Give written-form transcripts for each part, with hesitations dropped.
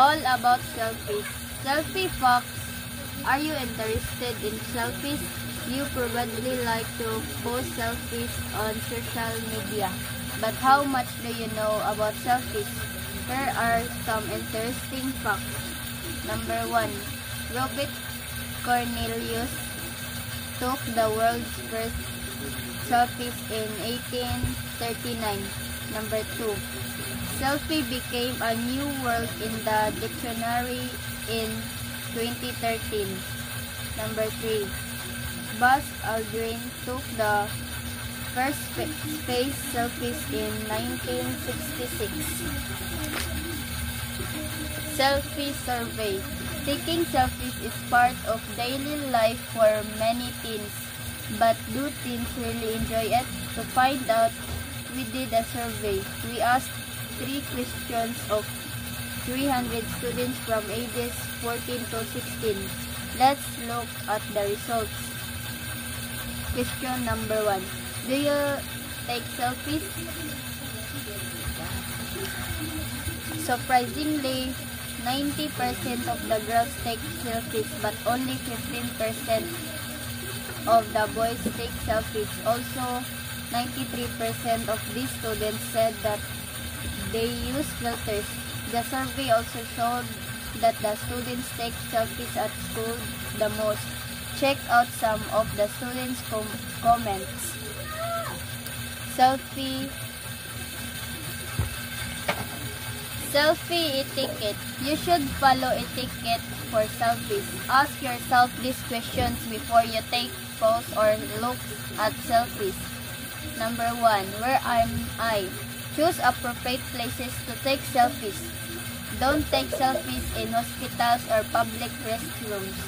All about selfies. Selfie facts. Are you interested in selfies? You probably like to post selfies on social media. But how much do you know about selfies? Here are some interesting facts. Number 1. Robert Cornelius took the world's first selfies in 1839. Number 2. Selfie became a new word in the dictionary in 2013. Number 3. Buzz Aldrin took the first space selfies in 1966. Selfie survey. Taking selfies is part of daily life for many teens. But do teens really enjoy it? To find out, we did a survey. We asked 3 questions of 300 students from ages 14 to 16. Let's look at the results. Question number 1. Do you take selfies? Surprisingly, 90% of the girls take selfies, but only 15% of the boys take selfies. Also, 93% of these students said that they use filters. The survey also showed that the students take selfies at school the most. Check out some of the students' comments. Selfie etiquette. You should follow etiquette for selfies. Ask yourself these questions before you take photos or look at selfies. Number 1. Where am I? Choose appropriate places to take selfies. Don't take selfies in hospitals or public restrooms.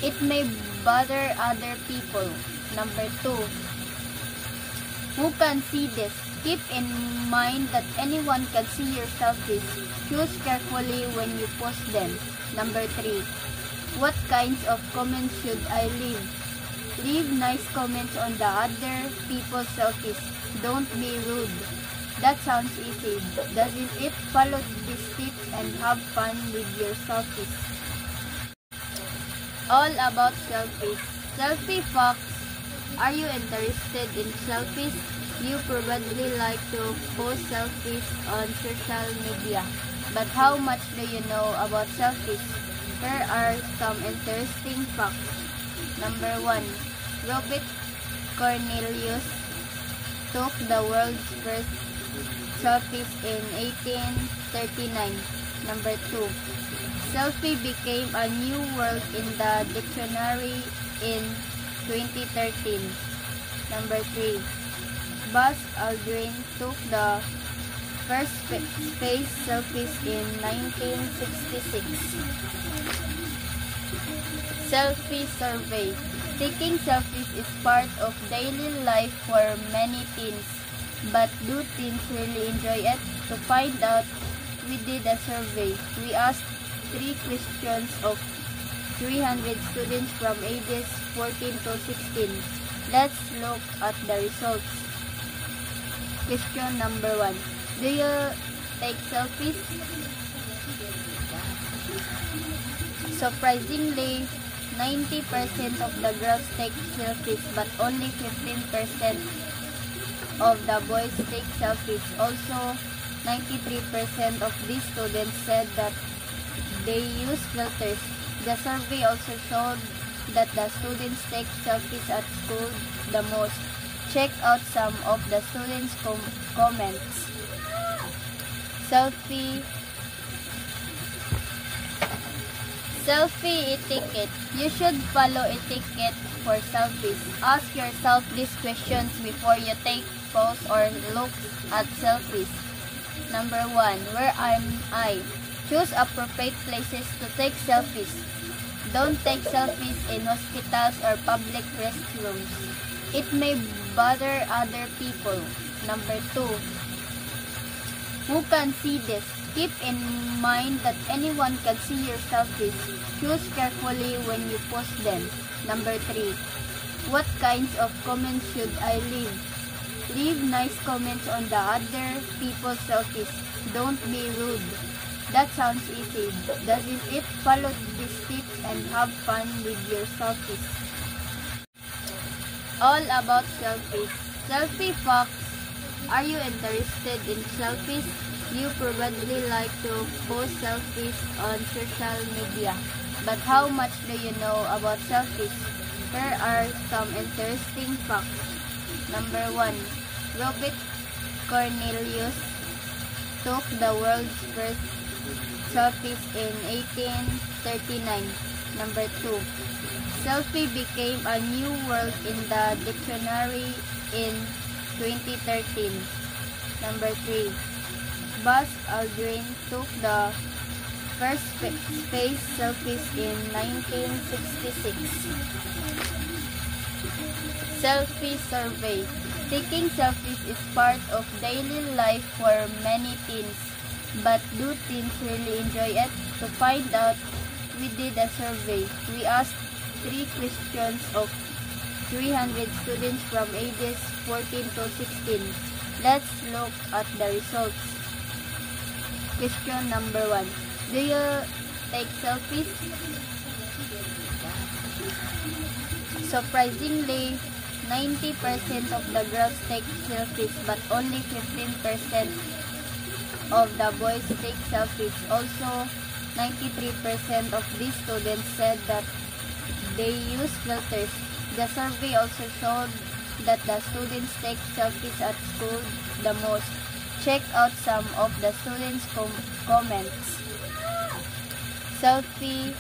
It may bother other people. Number 2. Who can see this? Keep in mind that anyone can see your selfies. Choose carefully when you post them. Number 3. What kinds of comments should I leave? Leave nice comments on the other people's selfies. Don't be rude. That sounds easy, doesn't it? Follow these tips and have fun with your selfies. All about selfies. Selfie facts. Are you interested in selfies? You probably like to post selfies on social media. But how much do you know about selfies? Here are some interesting facts. Number 1. Robert Cornelius took the world's first selfies in 1839. Number 2. Selfie became a new word in the dictionary in 2013. Number 3. Buzz Aldrin took the first space selfies in 1966. Selfie survey. Taking selfies is part of daily life for many teens. But do teens really enjoy it? To find out, we did a survey. We asked 3 questions of 300 students from ages 14 to 16. Let's look at the results. Question number 1. Do you take selfies? Surprisingly, 90% of the girls take selfies, but only 15% of the boys take selfies. Also, 93% of these students said that they use filters. The survey also showed that the students take selfies at school the most. Check out some of the students' comments. Selfie etiquette. You should follow etiquette for selfies. Ask yourself these questions before you take photos or look at selfies. Number 1. Where am I? Choose appropriate places to take selfies. Don't take selfies in hospitals or public restrooms. It may bother other people. Number 2. Who can see this? Keep in mind that anyone can see your selfies. Choose carefully when you post them. Number 3. What kinds of comments should I leave? Leave nice comments on the other people's selfies. Don't be rude. That sounds easy, doesn't it? Follow these tips and have fun with your selfies. All about selfies. Selfie facts. Are you interested in selfies? You probably like to post selfies on social media. But how much do you know about selfies? Here are some interesting facts. Number 1. Robert Cornelius took the world's first selfies in 1839. Number 2. Selfie became a new word in the dictionary in 2013. Number 3. Buzz Aldrin took the first space selfies in 1966. Selfie survey. Taking selfies is part of daily life for many teens. But do teens really enjoy it? To find out, we did a survey. We asked 3 questions of 300 students from ages 14 to 16. Let's look at the results. Question number 1. Do you take selfies? Surprisingly, 90% of the girls take selfies, but only 15% of the boys take selfies. Also, 93% of these students said that they use filters. The survey also showed that the students take selfies at school the most. Check out some of the students' comments. Selfie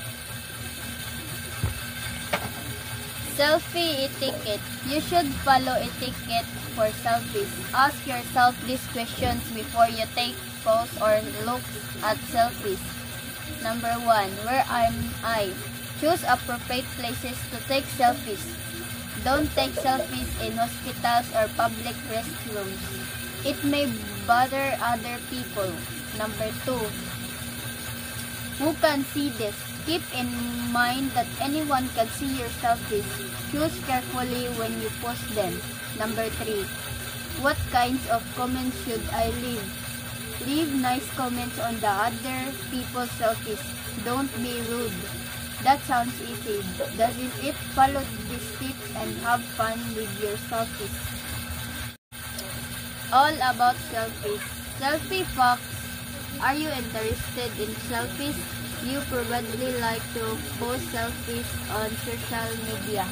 etiquette. You should follow etiquette for selfies. Ask yourself these questions before you take pose or look at selfies. Number 1. Where am I? Choose appropriate places to take selfies. Don't take selfies in hospitals or public restrooms. It may bother other people. Number 2. Who can see this? Keep in mind that anyone can see your selfies. Choose carefully when you post them. Number 3. What kinds of comments should I leave? Leave nice comments on the other people's selfies. Don't be rude. That sounds easy, doesn't it? Follow these tips and have fun with your selfies. All about selfies. Selfie facts. Are you interested in selfies? You probably like to post selfies on social media.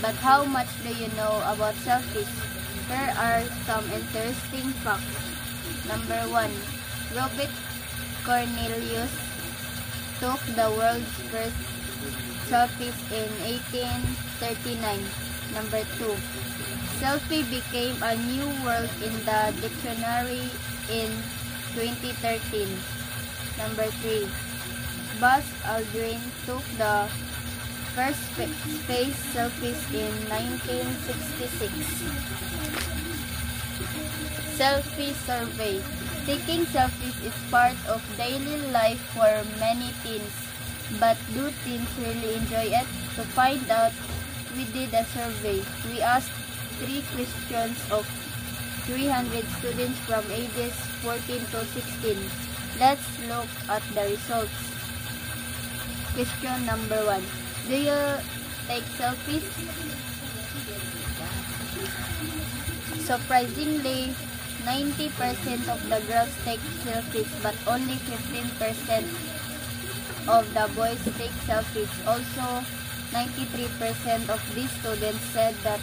But how much do you know about selfies? Here are some interesting facts. Number 1. Robert Cornelius took the world's first selfies in 1839. Number 2. Selfie became a new word in the dictionary in 2013. Number 3. Buzz Aldrin took the first space selfies in 1966. Selfie survey. Taking selfies is part of daily life for many teens. But do teens really enjoy it? To find out, we did a survey. We asked 3 questions of 300 students from ages 14 to 16. Let's look at the results. Question number 1. Do you take selfies? Surprisingly, 90% of the girls take selfies, but only 15% of the boys take selfies. Also, 93% of these students said that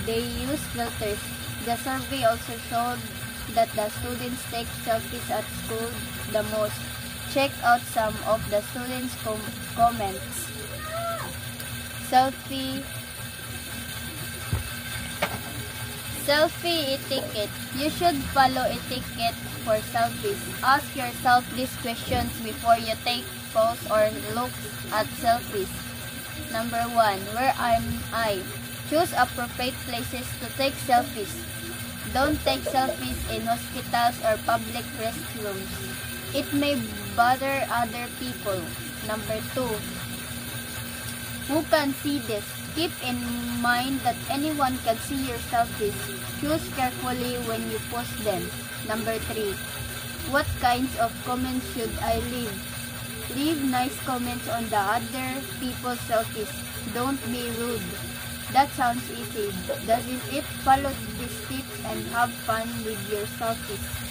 they use filters. The survey also showed that the students take selfies at school the most. Check out some of the students' comments. Selfie etiquette. You should follow etiquette for selfies. Ask yourself these questions before you take pose or look at selfies. Number 1. Where am I? Choose appropriate places to take selfies. Don't take selfies in hospitals or public restrooms. It may bother other people. Number 2. Who can see this? Keep in mind that anyone can see your selfies. Choose carefully when you post them. Number 3. What kinds of comments should I leave? Leave nice comments on the other people's selfies. Don't be rude. That sounds easy, doesn't it? Follow these tips and have fun with your selfies.